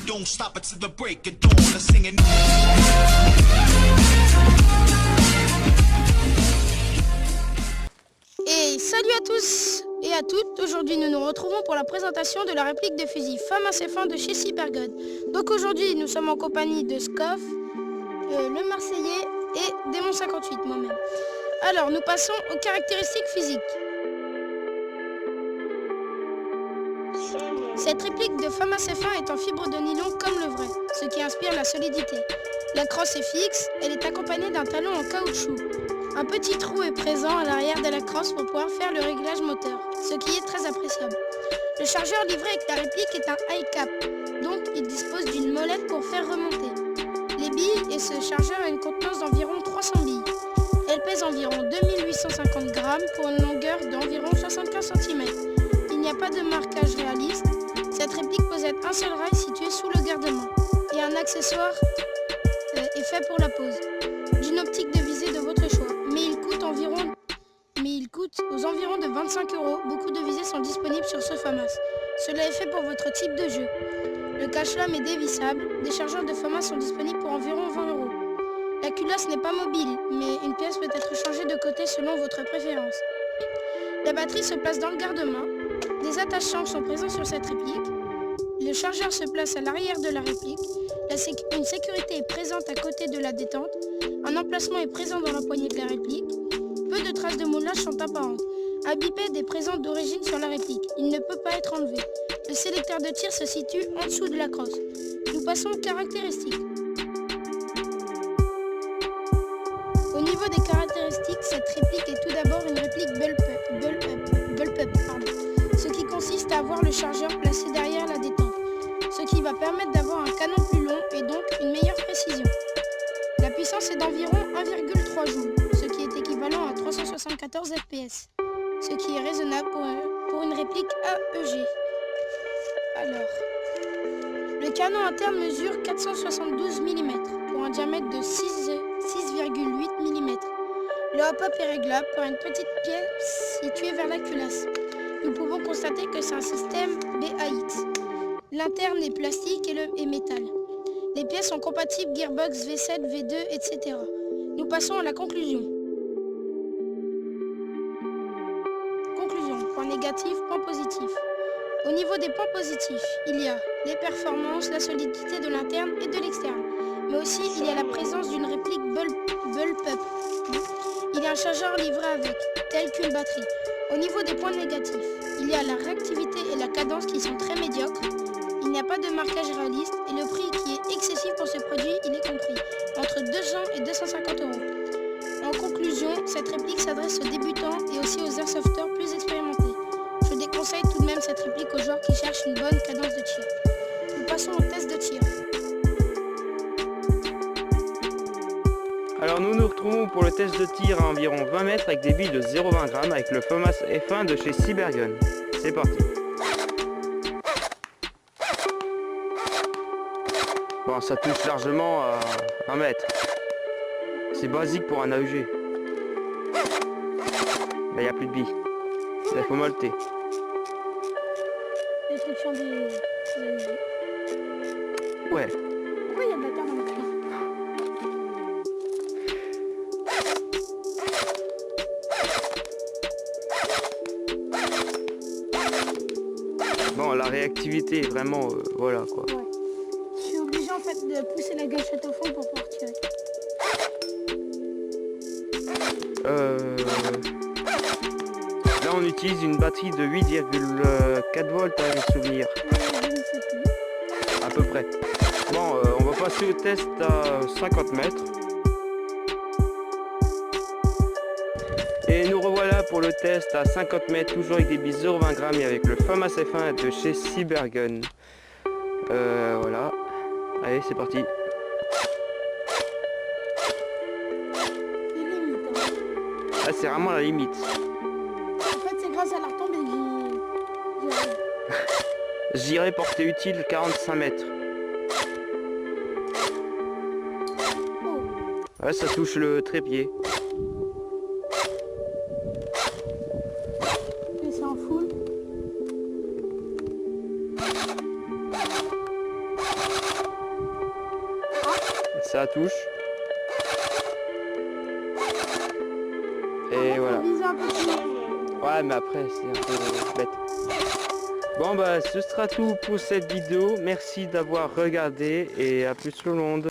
don't stop until the break of dawn. Let's sing it. Et salut à tous et à toutes, aujourd'hui nous nous retrouvons pour la présentation de la réplique de fusil FAMAS F1 de chez Cybergun. Donc aujourd'hui nous sommes en compagnie de Scoff, le Marseillais et Démon 58 moi-même. Alors nous passons aux caractéristiques physiques. Cette réplique de FAMAS F1 est en fibre de nylon comme le vrai, ce qui inspire la solidité. La crosse est fixe, elle est accompagnée d'un talon en caoutchouc. Un petit trou est présent à l'arrière de la crosse pour pouvoir faire le réglage moteur, ce qui est très appréciable. Le chargeur livré avec la réplique est un high cap, donc il dispose d'une molette pour faire remonter les billes et ce chargeur a une contenance d'environ 300 billes. Elle pèse environ 2850 grammes pour une longueur d'environ 75 cm. Il n'y a pas de marquage réaliste. Cette réplique possède un seul rail situé sous le gardement et un accessoire est fait pour la pose d'une optique de visée de votre choix. Mais il coûte aux environs de 25 €. Beaucoup de visées sont disponibles sur ce FAMAS. Cela est fait pour votre type de jeu. Le cache-lame est dévissable. Des chargeurs de FAMAS sont disponibles pour environ 20 €. La culasse n'est pas mobile, mais une pièce peut être changée de côté selon votre préférence. La batterie se place dans le garde-main. Des attaches-changes sont présents sur cette réplique. Le chargeur se place à l'arrière de la réplique. Une sécurité est présente à côté de la détente. Un emplacement est présent dans la poignée de la réplique. Peu de traces de moulage sont apparentes. Un bipède est présent d'origine sur la réplique. Il ne peut pas être enlevé. Le sélecteur de tir se situe en dessous de la crosse. Nous passons aux caractéristiques. Au niveau des caractéristiques, cette réplique est tout d'abord une réplique bullpup, ce qui consiste à avoir le chargeur placé derrière la détente, ce qui va permettre d'avoir un canon plus long et donc une meilleure précision. La puissance est d'environ 1,3 joules, ce qui est équivalent à 374 fps, ce qui est raisonnable pour une réplique AEG. Alors, le canon interne mesure 472 mm pour un diamètre de 6,8 mm. Le hop-up est réglable par une petite pièce située vers la culasse. Nous pouvons constater que c'est un système BAX. L'interne est plastique et métal. Les pièces sont compatibles Gearbox V7, V2, etc. Nous passons à la conclusion. Conclusion, point négatif, point positif. Au niveau des points positifs, il y a les performances, la solidité de l'interne et de l'externe. Mais aussi, il y a la présence d'une réplique bullpup. Il y a un chargeur livré avec, tel qu'une batterie. Au niveau des points négatifs, il y a la réactivité et la cadence qui sont très médiocres. Il n'y a pas de marquage réaliste et le prix qui est excessif pour ce produit, il est compris entre 200 et 250 €. En conclusion, cette réplique s'adresse aux débutants et aussi aux airsofters plus expérimentés. Je déconseille tout de même cette réplique aux joueurs qui cherchent une bonne cadence de tir. Nous passons au test de tir. Alors nous nous retrouvons pour le test de tir à environ 20 mètres avec des billes de 0,20 g avec le FAMAS F1 de chez Cybergun. C'est parti. Bon, ça touche largement à 1 mètre. C'est basique pour un AEG. Là, il n'y a plus de billes. Là, il faut molleter. Destruction des AEG. Ouais. Pourquoi il y a de la terre dans le cul ? Bon, la réactivité est vraiment... voilà quoi. Ouais. Je suis obligé en fait de pousser la gâchette au fond pour pouvoir tirer. Là on utilise une batterie de 8,4 volts à mes souvenirs. Je ne sais plus. À peu près. Bon, on va passer au test à 50 mètres. Et nous revoilà pour le test à 50 mètres, toujours avec des billes 0,20 g et avec le FAMAS F1 de chez Cybergun. Voilà. Allez, c'est parti. C'est limite. Hein. Là, c'est vraiment la limite. En fait, c'est grâce à la retombée que j'ai... J'irai portée utile 45 mètres. Oh. Ouais, ça touche le trépied. Et c'est en full. ça touche. Et voilà. Ouais, mais après, c'est un peu bête. Bon, bah, ce sera tout pour cette vidéo. Merci d'avoir regardé et à plus tout le monde.